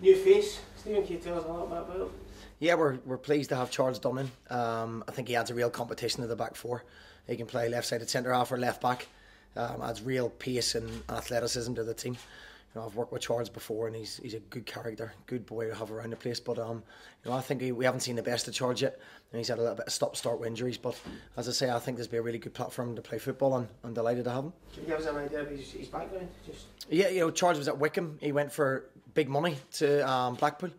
New face, Stephen, can you tell us a little bit about him? Yeah, we're pleased to have Charles Dunnan. I think he adds a real competition to the back four. He can play left-sided centre-half or left-back. Adds real pace and athleticism to the team. I've worked with Charles before, and he's a good character, good boy to have around the place. But I think we haven't seen the best of Charles yet, and he's had a little bit of stop-start with injuries. But as I say, I think this will be a really good platform to play football, and I'm delighted to have him. Can you give us an idea of his background? Yeah, Charles was at Wycombe. He went for big money to Blackpool.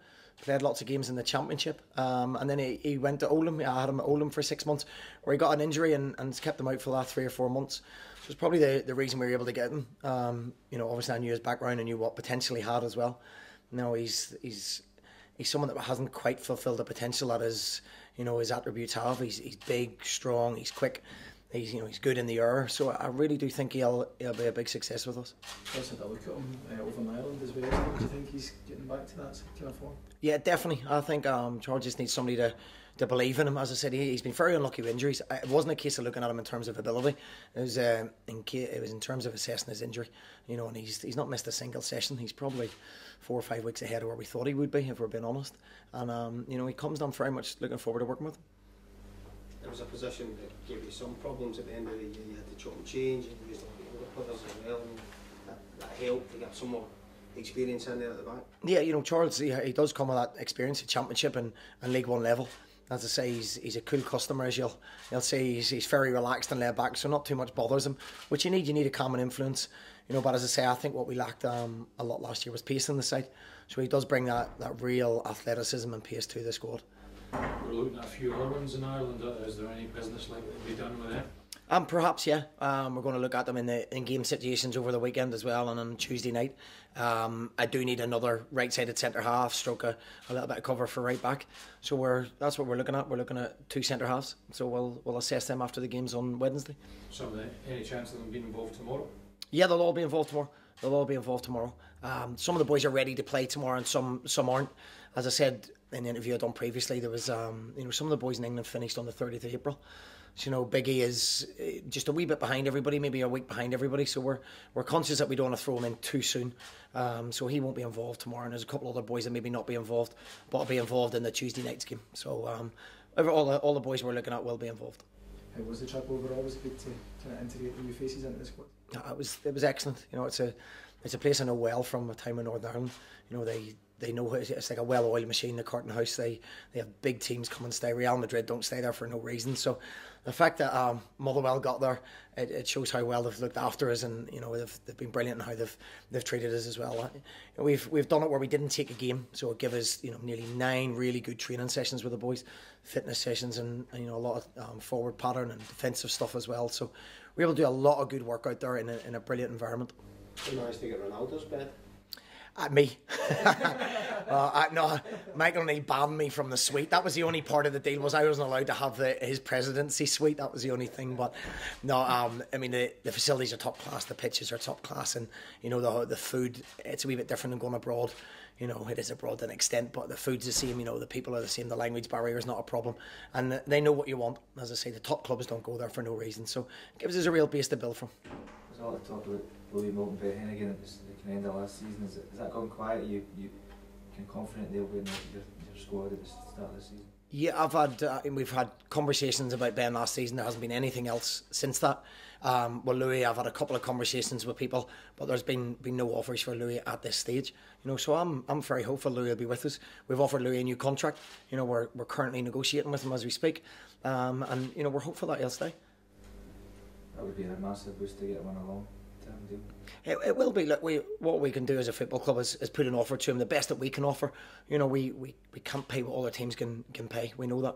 Played lots of games in the Championship, and then he went to Oldham. I had him at Oldham for 6 months, where he got an injury and kept him out for the last 3 or 4 months. So it's probably the reason we were able to get him. Obviously I knew his background and knew what potential he had as well. He's someone that hasn't quite fulfilled the potential that his attributes have. He's big, strong, he's quick. He's good in the air, so I really do think he'll be a big success with us. Let's have a look at him over in Ireland as well. Do you think he's getting back to that kind of form? Yeah, definitely. I think Charles just needs somebody to believe in him. As I said, he's been very unlucky with injuries. It wasn't a case of looking at him in terms of ability. It was in terms of assessing his injury. And he's not missed a single session. He's probably 4 or 5 weeks ahead of where we thought he would be, if we're being honest. And he comes down very much looking forward to working with him. There was a position that gave you some problems at the end of the year. You had to chop and change, and you used to put us as well, and that helped to get some more experience in there at the back. Yeah, Charles, he does come with that experience at Championship and League One level. As I say, he's a cool customer, as you'll say. He's very relaxed and laid back, so not too much bothers him. Which you need a calm and influence. But as I say, I think what we lacked a lot last year was pace in the side. So he does bring that real athleticism and pace to the squad. We're looking at a few other ones in Ireland. Is there any business like that to be done with them? Perhaps, yeah. We're going to look at them in game situations over the weekend as well, and on Tuesday night. I do need another right-sided centre half, stroke a little bit of cover for right back. So that's what we're looking at. We're looking at 2 centre halves. So we'll assess them after the games on Wednesday. Any chance of them being involved tomorrow? Yeah, they'll all be involved tomorrow. Some of the boys are ready to play tomorrow, and some aren't. As I said in the interview I'd done previously, there was some of the boys in England finished on the 30th of April. So Biggie is just a wee bit behind everybody, maybe a week behind everybody. So we're conscious that we don't want to throw him in too soon. So he won't be involved tomorrow, and there's a couple other boys that maybe not be involved, but will be involved in the Tuesday night's game. So all the boys we're looking at will be involved. How was the trip overall? Was it good to kind of integrate the new faces into the squad? It was excellent. It's a place I know well from my time in Northern Ireland. They know it's like a well-oiled machine, the Carton House. They have big teams come and stay. Real Madrid don't stay there for no reason. So the fact that Motherwell got there, it shows how well they've looked after us, and they've been brilliant in how they've treated us as well. We've done it where we didn't take a game, so it gave us nearly 9 really good training sessions with the boys, fitness sessions, and a lot of forward pattern and defensive stuff as well. So we're able to do a lot of good work out there in a brilliant environment. You managed to get Ronaldo's bed? Me. No, Michael Neal banned me from the suite. That was the only part of the deal, was I wasn't allowed to have his presidency suite. That was the only thing. But no, the facilities are top class, the pitches are top class, and the food, it's a wee bit different than going abroad. It is abroad to an extent, but the food's the same. The people are the same. The language barrier is not a problem, and they know what you want. As I say, the top clubs don't go there for no reason, so it gives us a real base to build from. There's a lot of talk about Louis Moulton betting again at the end of last season. Is that gone quiet? You can confident they'll win your squad at the start of the season? Yeah, we've had conversations about Ben last season. There hasn't been anything else since that. Well, Louis, I've had a couple of conversations with people, but there's been no offers for Louis at this stage. So I'm very hopeful Louis will be with us. We've offered Louis a new contract. We're currently negotiating with him as we speak, and we're hopeful that he'll stay. That would be a massive boost to get him on a long-term deal. It will be. Look, what we can do as a football club is put an offer to him, the best that we can offer. We can't pay what other teams can pay. We know that.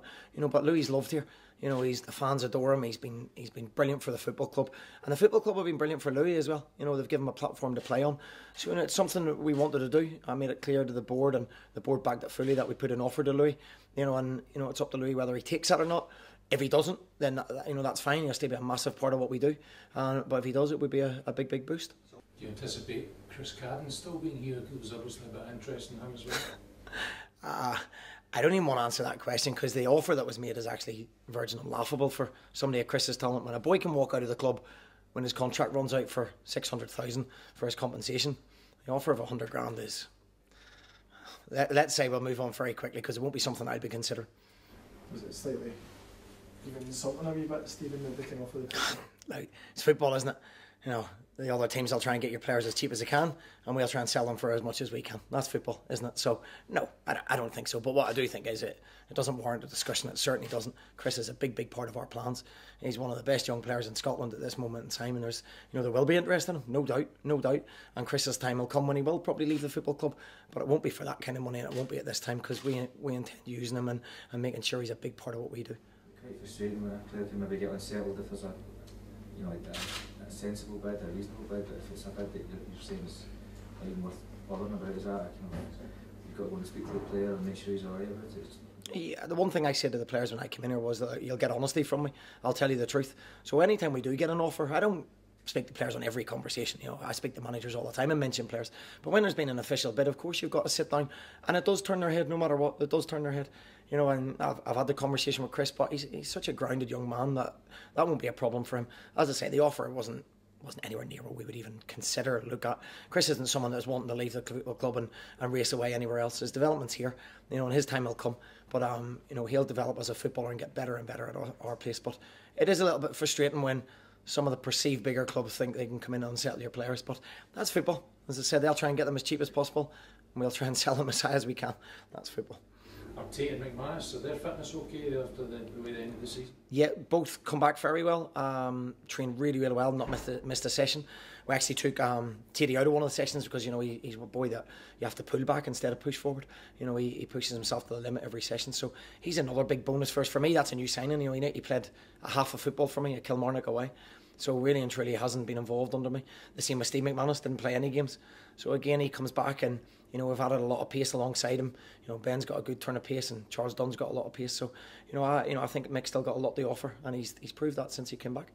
But Louis loved here. The fans adore him. He's been brilliant for the football club, and the football club have been brilliant for Louis as well. They've given him a platform to play on. So it's something that we wanted to do. I made it clear to the board, and the board backed it fully that we put an offer to Louis. And it's up to Louis whether he takes it or not. If he doesn't, then that's fine. He'll still be a massive part of what we do. But if he does, it would be a big boost. Do you anticipate Chris Cadden still being here? There was obviously a bit of interest in him as well. I don't even want to answer that question, because the offer that was made is actually virgin and laughable for somebody of Chris's talent. When a boy can walk out of the club when his contract runs out for 600,000 for his compensation, the offer of 100 grand is let's say we'll move on very quickly because it won't be something I'll be considering. Was it slightly even insulting a wee bit, Stephen, that they can offer the Like, it's football, isn't it? You know, the other teams will try and get your players as cheap as they can, and we'll try and sell them for as much as we can. That's football, isn't it? So, no, I don't think so. But what I do think is it doesn't warrant a discussion. It certainly doesn't. Chris is a big part of our plans. He's one of the best young players in Scotland at this moment in time, and there will be interest in him, no doubt. And Chris's time will come when he will probably leave the football club, but it won't be for that kind of money, and it won't be at this time because we intend using him and making sure he's a big part of what we do. Quite frustrating when a player can maybe get unsettled if there's a sensible bid, a reasonable bid, but if it's a bid that you're saying is not even worth bothering about, is that you've got to go and speak to the player and make sure he's alright about it? Yeah, the one thing I said to the players when I came in here was that you'll get honesty from me. I'll tell you the truth. So anytime we do get an offer, I don't speak to players on every conversation. I speak to managers all the time and mention players. But when there's been an official bid, of course you've got to sit down, and it does turn their head no matter what. It does turn their head. And I've had the conversation with Chris, but he's such a grounded young man that won't be a problem for him. As I say, the offer wasn't anywhere near what we would even consider or look at. Chris isn't someone that's wanting to leave the club and race away anywhere else. His development's here, and his time will come. But he'll develop as a footballer and get better and better at our place. But it is a little bit frustrating when some of the perceived bigger clubs think they can come in and settle your players. But that's football. As I said, they'll try and get them as cheap as possible, and we'll try and sell them as high as we can. That's football. Are Tate and McManus, are their fitness okay after the way the end of the season? Yeah, both come back very well. Trained really well, not missed a session. We actually took Tate out of one of the sessions because he's a boy that you have to pull back instead of push forward. He pushes himself to the limit every session, so he's another big bonus for us. For me, that's a new signing. He played a half of football for me at Kilmarnock away, so really and truly hasn't been involved under me. The same with Steve McManus, didn't play any games. So again, he comes back and we've added a lot of pace alongside him. Ben's got a good turn of pace and Charles Dunn's got a lot of pace. So I think Mick's still got a lot to offer, and he's proved that since he came back.